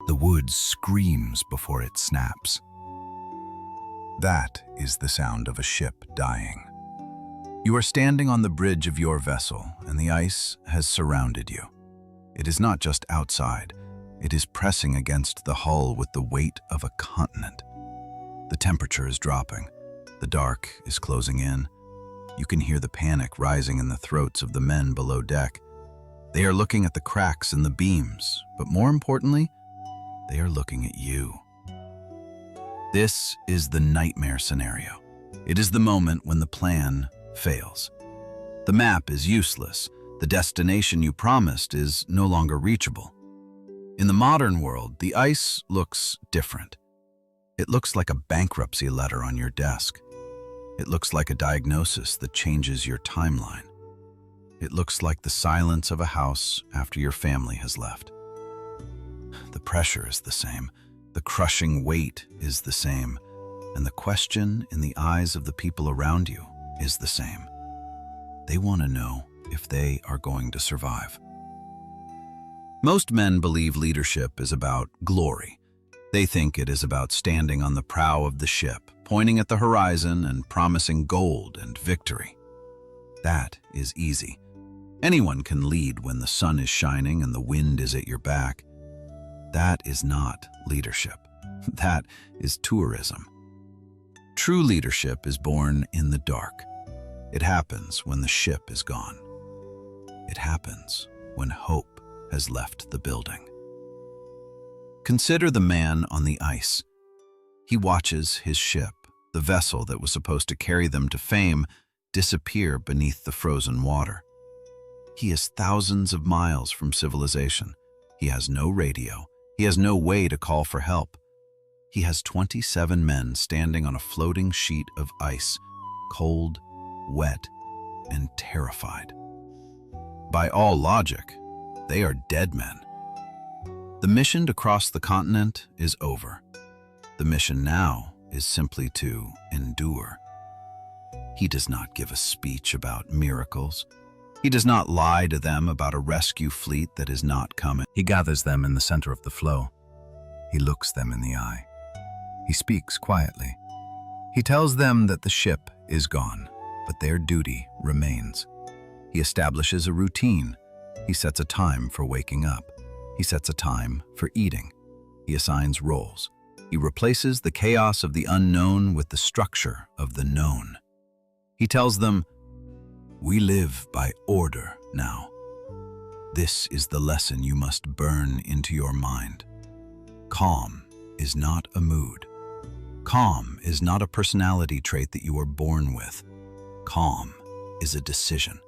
The wood screams before it snaps. That is the sound of a ship dying. You are standing on the bridge of your vessel, and the ice has surrounded you. It is not just outside, it is pressing against the hull with the weight of a continent. The temperature is dropping. The dark is closing in. You can hear the panic rising in the throats of the men below deck. They are looking at the cracks in the beams, but more importantly, they are looking at you. This is the nightmare scenario. It is the moment when the plan fails. The map is useless. The destination you promised is no longer reachable. In the modern world, the ice looks different. It looks like a bankruptcy letter on your desk. It looks like a diagnosis that changes your timeline. It looks like the silence of a house after your family has left. The pressure is the same. The crushing weight is the same. And the question in the eyes of the people around you is the same. They want to know if they are going to survive. Most men believe leadership is about glory. They think it is about standing on the prow of the ship, pointing at the horizon and promising gold and victory. That is easy. Anyone can lead when the sun is shining and the wind is at your back. That is not leadership. That is tourism. True leadership is born in the dark. It happens when the ship is gone. It happens when hope has left the building. Consider the man on the ice. He watches his ship, the vessel that was supposed to carry them to fame, disappear beneath the frozen water. He is thousands of miles from civilization. He has no radio. He has no way to call for help. He has 27 men standing on a floating sheet of ice, cold, wet, and terrified. By all logic, they are dead men. The mission to cross the continent is over. The mission now is simply to endure. He does not give a speech about miracles. He does not lie to them about a rescue fleet that is not coming. He gathers them in the center of the flow. He looks them in the eye. He speaks quietly. He tells them that the ship is gone, but their duty remains. He establishes a routine. He sets a time for waking up. He sets a time for eating. He assigns roles. He replaces the chaos of the unknown with the structure of the known. He tells them, "We live by order now. This is the lesson you must burn into your mind. Calm is not a mood. Calm is not a personality trait that you are born with. Calm is a decision.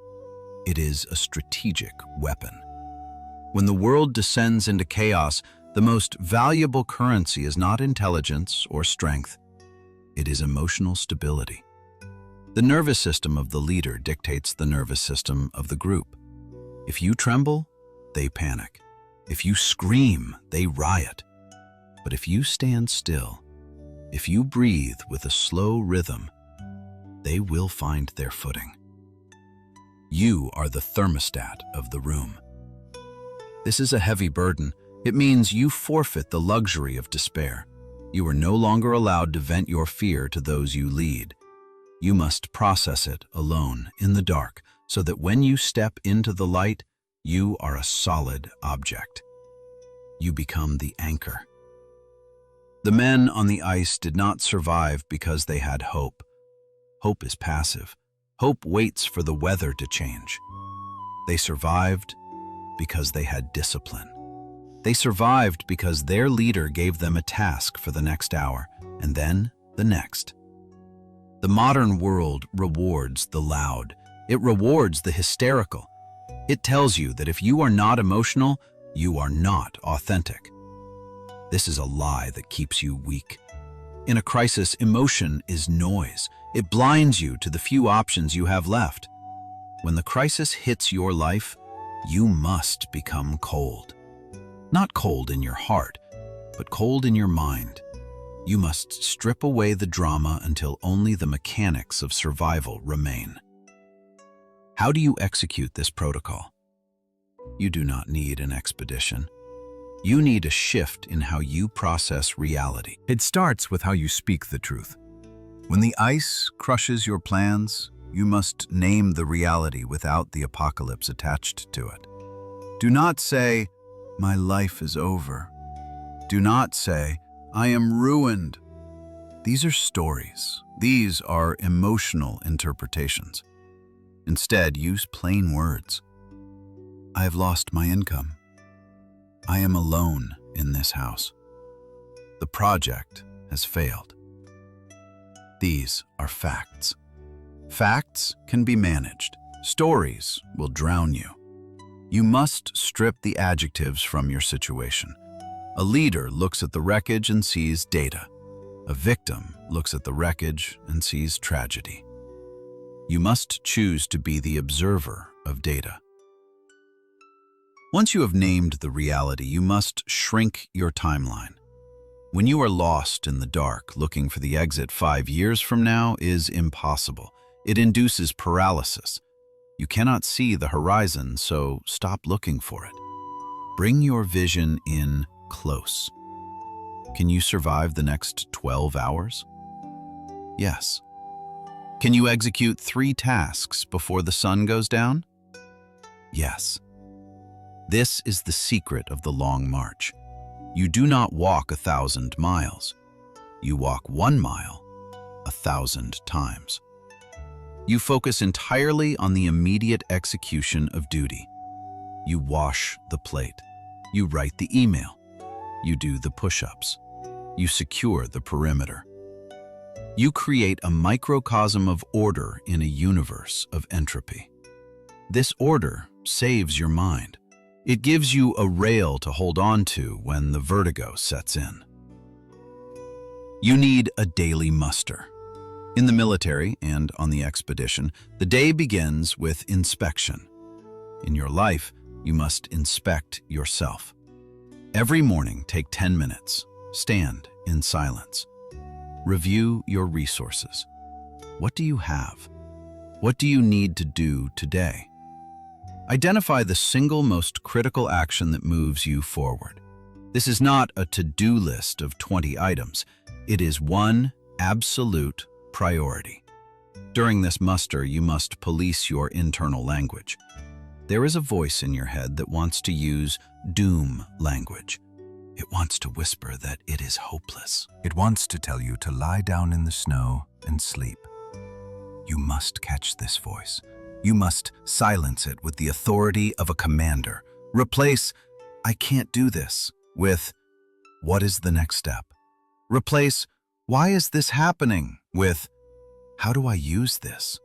It is a strategic weapon. When the world descends into chaos, the most valuable currency is not intelligence or strength. It is emotional stability. The nervous system of the leader dictates the nervous system of the group. If you tremble, they panic. If you scream, they riot. But if you stand still, if you breathe with a slow rhythm, they will find their footing. You are the thermostat of the room. This is a heavy burden. It means you forfeit the luxury of despair. You are no longer allowed to vent your fear to those you lead. You must process it alone, in the dark, so that when you step into the light, you are a solid object. You become the anchor. The men on the ice did not survive because they had hope. Hope is passive. Hope waits for the weather to change. They survived because they had discipline. They survived because their leader gave them a task for the next hour, and then the next. The modern world rewards the loud. It rewards the hysterical. It tells you that if you are not emotional, you are not authentic. This is a lie that keeps you weak. In a crisis, emotion is noise. It blinds you to the few options you have left. When the crisis hits your life, you must become cold. Not cold in your heart, but cold in your mind. You must strip away the drama until only the mechanics of survival remain. How do you execute this protocol? You do not need an expedition. You need a shift in how you process reality. It starts with how you speak the truth. When the ice crushes your plans, you must name the reality without the apocalypse attached to it. Do not say, "My life is over." Do not say, "I am ruined." These are stories. These are emotional interpretations. Instead, use plain words. I have lost my income. I am alone in this house. The project has failed. These are facts. Facts can be managed. Stories will drown you. You must strip the adjectives from your situation. A leader looks at the wreckage and sees data. A victim looks at the wreckage and sees tragedy. You must choose to be the observer of data. Once you have named the reality, you must shrink your timeline. When you are lost in the dark, looking for the exit 5 years from now is impossible. It induces paralysis. You cannot see the horizon, so stop looking for it. Bring your vision in close. Can you survive the next 12 hours? Yes. Can you execute 3 tasks before the sun goes down? Yes. This is the secret of the long march. You do not walk 1,000 miles. You walk 1 mile 1,000 times. You focus entirely on the immediate execution of duty. You wash the plate. You write the email. You do the push-ups. You secure the perimeter. You create a microcosm of order in a universe of entropy. This order saves your mind. It gives you a rail to hold on to when the vertigo sets in. You need a daily muster. In the military and on the expedition, the day begins with inspection. In your life, you must inspect yourself. Every morning, take 10 minutes. Stand in silence. Review your resources. What do you have? What do you need to do today? Identify the single most critical action that moves you forward. This is not a to-do list of 20 items. It is one absolute priority. During this muster, you must police your internal language. There is a voice in your head that wants to use doom language. It wants to whisper that it is hopeless. It wants to tell you to lie down in the snow and sleep. You must catch this voice. You must silence it with the authority of a commander. Replace, "I can't do this," with, "What is the next step?" Replace, "Why is this happening?" with, "How do I use this?"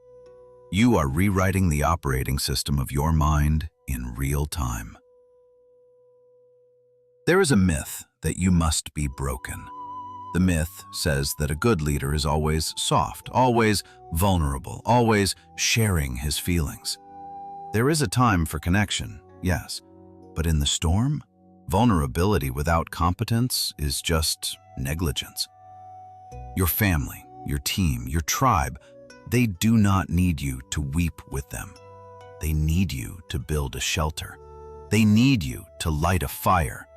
You are rewriting the operating system of your mind in real time. There is a myth that you must be broken. The myth says that a good leader is always soft, always vulnerable, always sharing his feelings. There is a time for connection, yes, but in the storm, vulnerability without competence is just negligence. Your family, your team, your tribe, they do not need you to weep with them. They need you to build a shelter. They need you to light a fire.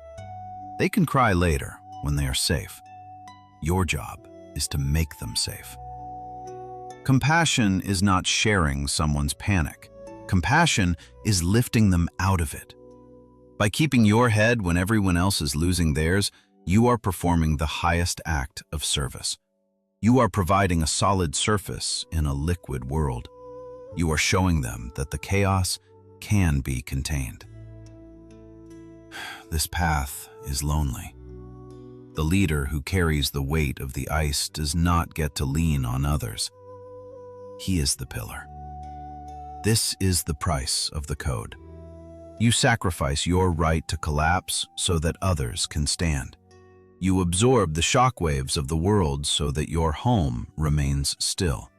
They can cry later when they are safe. Your job is to make them safe. Compassion is not sharing someone's panic. Compassion is lifting them out of it. By keeping your head when everyone else is losing theirs, you are performing the highest act of service. You are providing a solid surface in a liquid world. You are showing them that the chaos can be contained. This path is lonely. The leader who carries the weight of the ice does not get to lean on others. He is the pillar. This is the price of the code. You sacrifice your right to collapse so that others can stand. You absorb the shockwaves of the world so that your home remains still.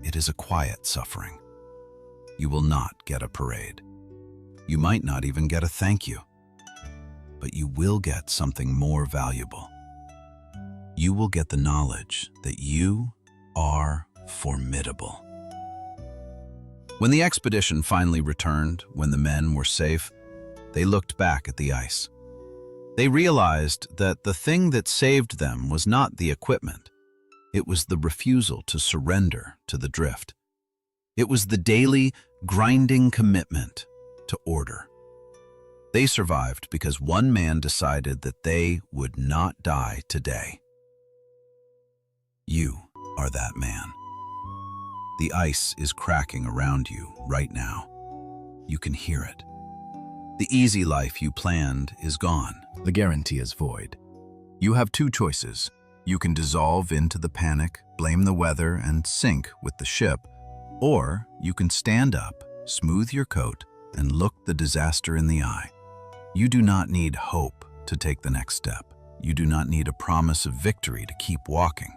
It is a quiet suffering. You will not get a parade. You might not even get a thank you. But you will get something more valuable. You will get the knowledge that you are formidable. When the expedition finally returned, when the men were safe, they looked back at the ice. They realized that the thing that saved them was not the equipment. It was the refusal to surrender to the drift. It was the daily, grinding commitment to order. They survived because one man decided that they would not die today. You are that man. The ice is cracking around you right now. You can hear it. The easy life you planned is gone. The guarantee is void. You have two choices. You can dissolve into the panic, blame the weather, and sink with the ship, or you can stand up, smooth your coat, and look the disaster in the eye. You do not need hope to take the next step. You do not need a promise of victory to keep walking.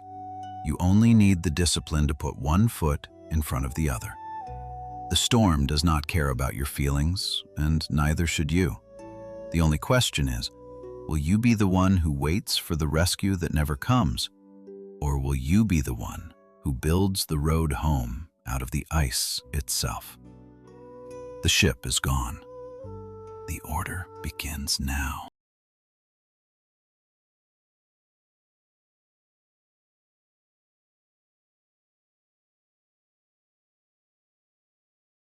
You only need the discipline to put one foot in front of the other. The storm does not care about your feelings, and neither should you. The only question is, will you be the one who waits for the rescue that never comes, or will you be the one who builds the road home out of the ice itself? The ship is gone. The order begins now.